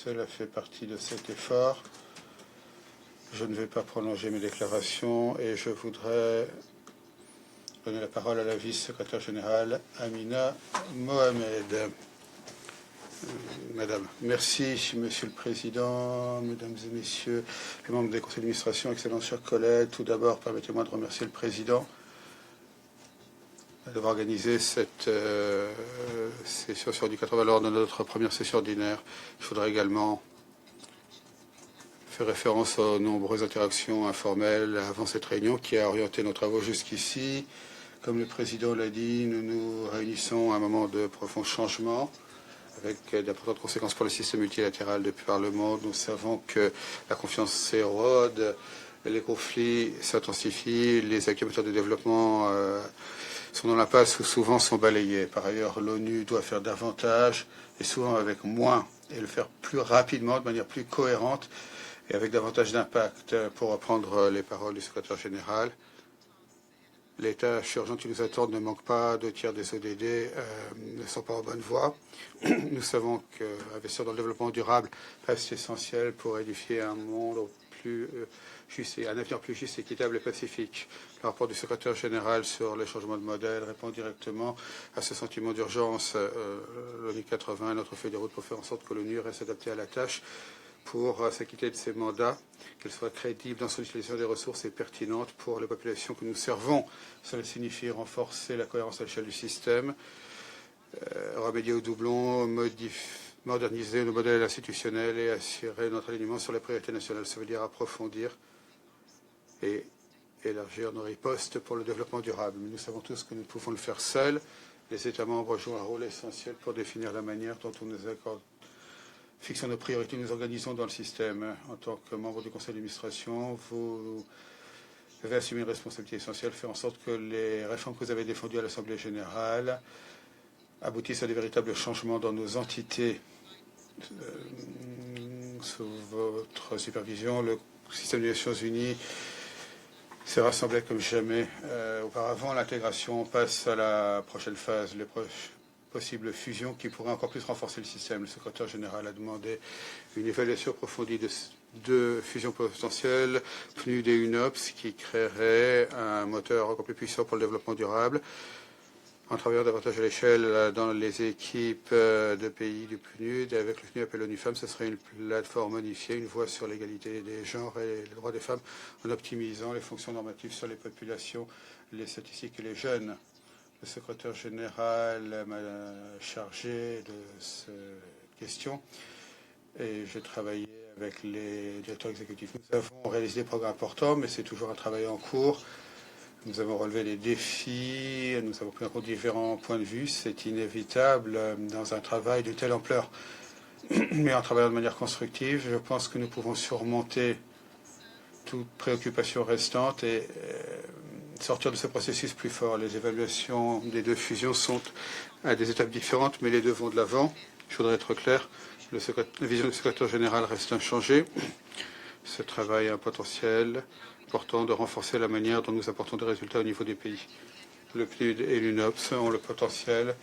Cela fait partie de cet effort. Je ne vais pas prolonger mes déclarations et je voudrais donner la parole à la vice-secrétaire générale Amina Mohamed. Madame, merci Monsieur le Président, Mesdames et Messieurs les membres des conseils d'administration, excellents chers collègues. Tout d'abord, permettez-moi de remercier le Président d'avoir organisé cette session sur l'éducateur lors de notre première session ordinaire. Je voudrais également faire référence aux nombreuses interactions informelles avant cette réunion qui a orienté nos travaux jusqu'ici. Comme le Président l'a dit, nous nous réunissons à un moment de profond changement avec d'importantes conséquences pour le système multilatéral depuis par le monde. Nous savons que la confiance s'érode, les conflits s'intensifient, les acteurs de développement sont dans l'impasse ou souvent sont balayés. Par ailleurs, l'ONU doit faire davantage et souvent avec moins et le faire plus rapidement, de manière plus cohérente et avec davantage d'impact. Pour reprendre les paroles du secrétaire général, les tâches urgentes qui nous attendent ne manquent pas. 2 tiers des ODD ne sont pas en bonne voie. Nous savons qu'investir dans le développement durable reste essentiel pour édifier un monde plus juste et un avenir plus juste, équitable et pacifique. Le rapport du secrétaire général sur les changements de modèle répond directement à ce sentiment d'urgence. L'ONU 80, notre feuille de route pour faire en sorte que l'ONU reste adaptée à la tâche pour s'acquitter de ses mandats, qu'elle soit crédible dans son utilisation des ressources et pertinente pour les populations que nous servons. Cela signifie renforcer la cohérence à l'échelle du système, remédier aux doublons, moderniser nos modèles institutionnels et assurer notre alignement sur les priorités nationales. Ça veut dire approfondir et élargir nos ripostes pour le développement durable. Mais nous savons tous que nous pouvons le faire seuls. Les États membres jouent un rôle essentiel pour définir la manière dont on nous accorde. Fixons nos priorités, nous organisons dans le système. En tant que membre du conseil d'administration, vous devez assumer une responsabilité essentielle, faire en sorte que les réformes que vous avez défendues à l'Assemblée générale aboutissent à de véritables changements dans nos entités. Sous votre supervision, le système des Nations Unies s'est rassemblé comme jamais auparavant. L'intégration passe à la prochaine phase, les possibles fusions qui pourraient encore plus renforcer le système. Le secrétaire général a demandé une évaluation approfondie de fusions potentielles, PNUD et UNOPS, qui créerait un moteur encore plus puissant pour le développement durable. En travaillant davantage à l'échelle dans les équipes de pays du PNUD, avec le FNUAP et l'ONU Femmes, ce serait une plateforme unifiée, une voie sur l'égalité des genres et les droits des femmes, en optimisant les fonctions normatives sur les populations, les statistiques et les jeunes. Le secrétaire général m'a chargé de cette question et j'ai travaillé avec les directeurs exécutifs. Nous avons réalisé des progrès importants, mais c'est toujours un travail en cours. Nous avons relevé les défis, nous avons pris en compte différents points de vue. C'est inévitable dans un travail de telle ampleur. Mais en travaillant de manière constructive, je pense que nous pouvons surmonter toute préoccupation restante et sortir de ce processus plus fort. Les évaluations des 2 fusions sont à des étapes différentes, mais les 2 vont de l'avant. Je voudrais être clair, la vision du secrétaire général reste inchangée. Ce travail a un potentiel important de renforcer la manière dont nous apportons des résultats au niveau des pays. Le PNUD et l'UNOPS ont le potentiel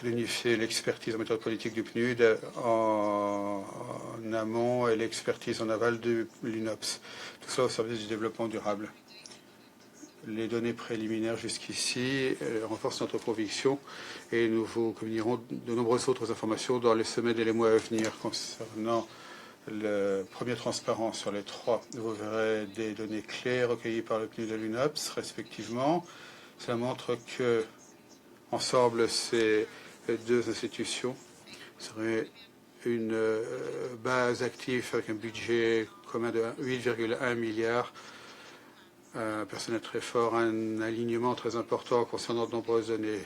d'unifier l'expertise en méthode politique du PNUD en amont et l'expertise en aval de l'UNOPS. Tout cela au service du développement durable. Les données préliminaires jusqu'ici renforcent notre conviction et nous vous communiquerons de nombreuses autres informations dans les semaines et les mois à venir concernant le premier transparent sur les 3. Vous verrez des données clés recueillies par le PNUD et l'UNOPS respectivement. Cela montre que ensemble ces 2 institutions seraient une base active avec un budget commun de 8,1 milliards. Un personnel très fort, un alignement très important concernant de nombreuses données.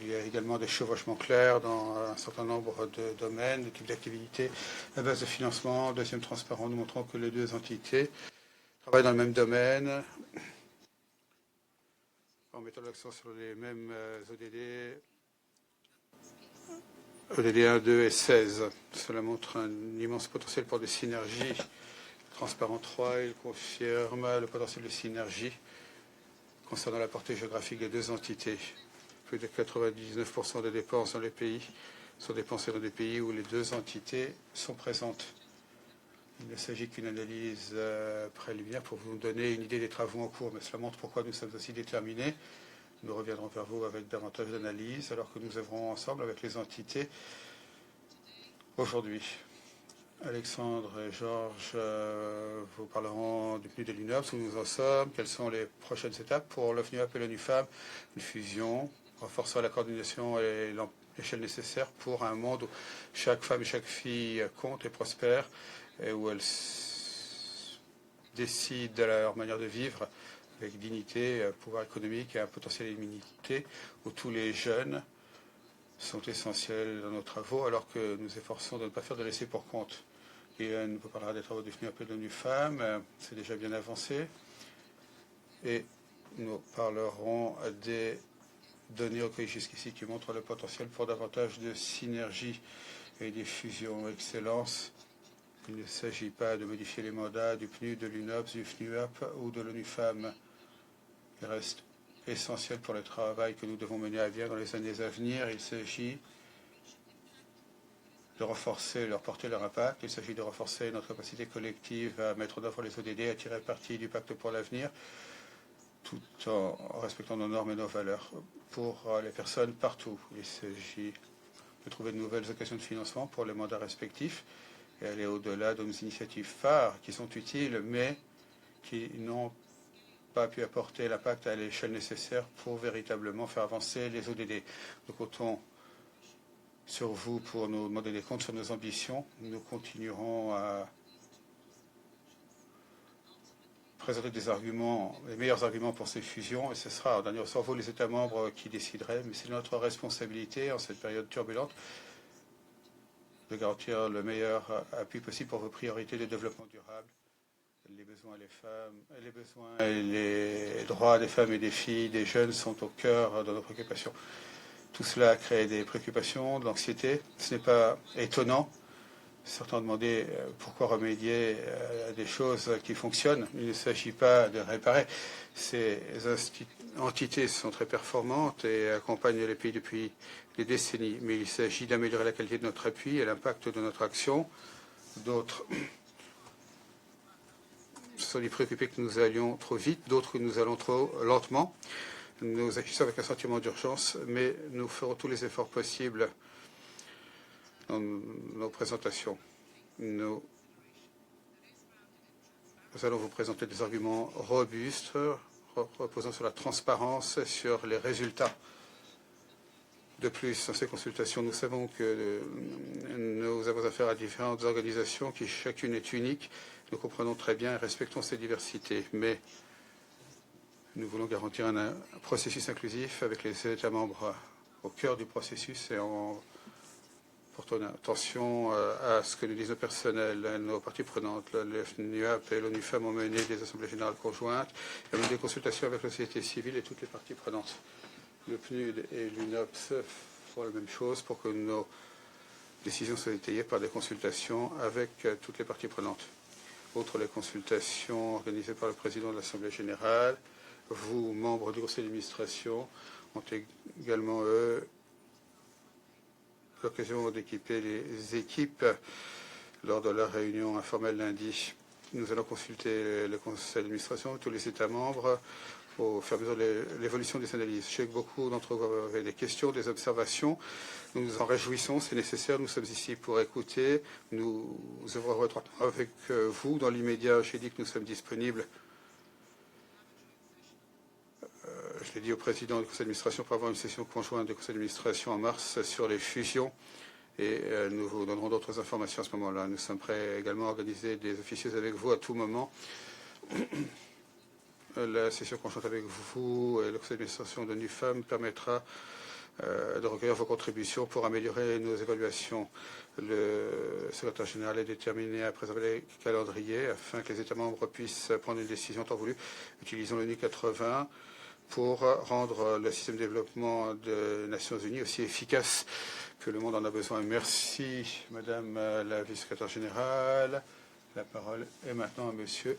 Il y a également des chevauchements clairs dans un certain nombre de domaines, de types d'activités. La base de financement, deuxième transparent, nous montrons que les 2 entités travaillent dans le même domaine, en mettant l'accent sur les mêmes ODD, ODD 1, 2 et 16. Cela montre un immense potentiel pour des synergies. Transparent 3, il confirme le potentiel de synergie concernant la portée géographique des 2 entités. Plus de 99% des dépenses dans les pays sont dépensés dans des pays où les deux entités sont présentes. Il ne s'agit qu'une analyse préliminaire pour vous donner une idée des travaux en cours, mais cela montre pourquoi nous sommes aussi déterminés. Nous reviendrons vers vous avec davantage d'analyses, alors que nous œuvrons ensemble avec les entités aujourd'hui. Alexandre et Georges vous parleront du PNUD de l'UNOPS, où nous en sommes, quelles sont les prochaines étapes pour le FNUAP et l'ONU-FEM, une fusion, renforçant la coordination et l'échelle nécessaire pour un monde où chaque femme et chaque fille compte et prospère, et où elles décident de leur manière de vivre avec dignité, pouvoir économique et un potentiel illimité, où tous les jeunes sont essentiels dans nos travaux, alors que nous efforçons de ne pas faire de laisser pour compte. Hélène vous parlera des travaux du FNUAP et de l'ONU-FEM, c'est déjà bien avancé. Et nous parlerons des données recueillies jusqu'ici qui montrent le potentiel pour davantage de synergie et des fusions excellence. Il ne s'agit pas de modifier les mandats du PNUD, de l'UNOPS, du FNUAP ou de l'ONU-FEM. Il reste essentiel pour le travail que nous devons mener à bien dans les années à venir. Il s'agit de renforcer leur portée, leur impact. Il s'agit de renforcer notre capacité collective à mettre en œuvre les ODD, à tirer parti du pacte pour l'avenir, tout en respectant nos normes et nos valeurs pour les personnes partout. Il s'agit de trouver de nouvelles occasions de financement pour les mandats respectifs et aller au-delà de nos initiatives phares qui sont utiles, mais qui n'ont pas pu apporter l'impact à l'échelle nécessaire pour véritablement faire avancer les ODD. Nous comptons sur vous pour nous demander des comptes sur nos ambitions. Nous continuerons à présenter des arguments, les meilleurs arguments pour ces fusions, et ce sera en dernier ressort vous les États membres qui décideraient, mais c'est notre responsabilité en cette période turbulente de garantir le meilleur appui possible pour vos priorités de développement durable. Les besoins et les droits des femmes et des filles, des jeunes sont au cœur de nos préoccupations. Tout cela crée des préoccupations, de l'anxiété. Ce n'est pas étonnant. Certains ont demandé pourquoi remédier à des choses qui fonctionnent. Il ne s'agit pas de réparer. Ces entités sont très performantes et accompagnent les pays depuis des décennies. Mais il s'agit d'améliorer la qualité de notre appui et l'impact de notre action. D'autres se sont dit préoccupés que nous allions trop vite, d'autres que nous allons trop lentement. Nous agissons avec un sentiment d'urgence, mais nous ferons tous les efforts possibles dans nos présentations. Nous allons vous présenter des arguments robustes, reposant sur la transparence et sur les résultats. De plus, dans ces consultations, nous savons que nous avons affaire à différentes organisations qui chacune est unique. Nous comprenons très bien et respectons ces diversités, mais nous voulons garantir un processus inclusif avec les États membres au cœur du processus et en portant attention à ce que nous disent nos personnels, nos parties prenantes. Le FNUAP et l'ONU-FEM ont mené des assemblées générales conjointes et mené des consultations avec la société civile et toutes les parties prenantes. Le PNUD et l'UNOPS font la même chose pour que nos décisions soient étayées par des consultations avec toutes les parties prenantes. Outre les consultations organisées par le président de l'Assemblée générale, vous, membres du conseil d'administration, ont également, l'occasion d'équiper les équipes lors de la réunion informelle lundi. Nous allons consulter le conseil d'administration, tous les États membres, au fur et à mesure de l'évolution des analyses. Je sais que beaucoup d'entre vous avaient des questions, des observations. Nous nous en réjouissons, c'est nécessaire. Nous sommes ici pour écouter. Nous œuvrerons étroitement avec vous. Dans l'immédiat, j'ai dit que nous sommes disponibles. Je l'ai dit au président du conseil d'administration pour avoir une session conjointe du conseil d'administration en mars sur les fusions. Et nous vous donnerons d'autres informations à ce moment-là. Nous sommes prêts également à organiser des officieuses avec vous à tout moment. La session conjointe avec vous et le conseil d'administration de l'ONU-FEM permettra de recueillir vos contributions pour améliorer nos évaluations. Le secrétaire général est déterminé à préserver les calendriers afin que les États membres puissent prendre une décision tant voulue. Utilisons l'ONU 80 pour rendre le système de développement des Nations Unies aussi efficace que le monde en a besoin. Merci, Madame la vice-secrétaire générale. La parole est maintenant à Monsieur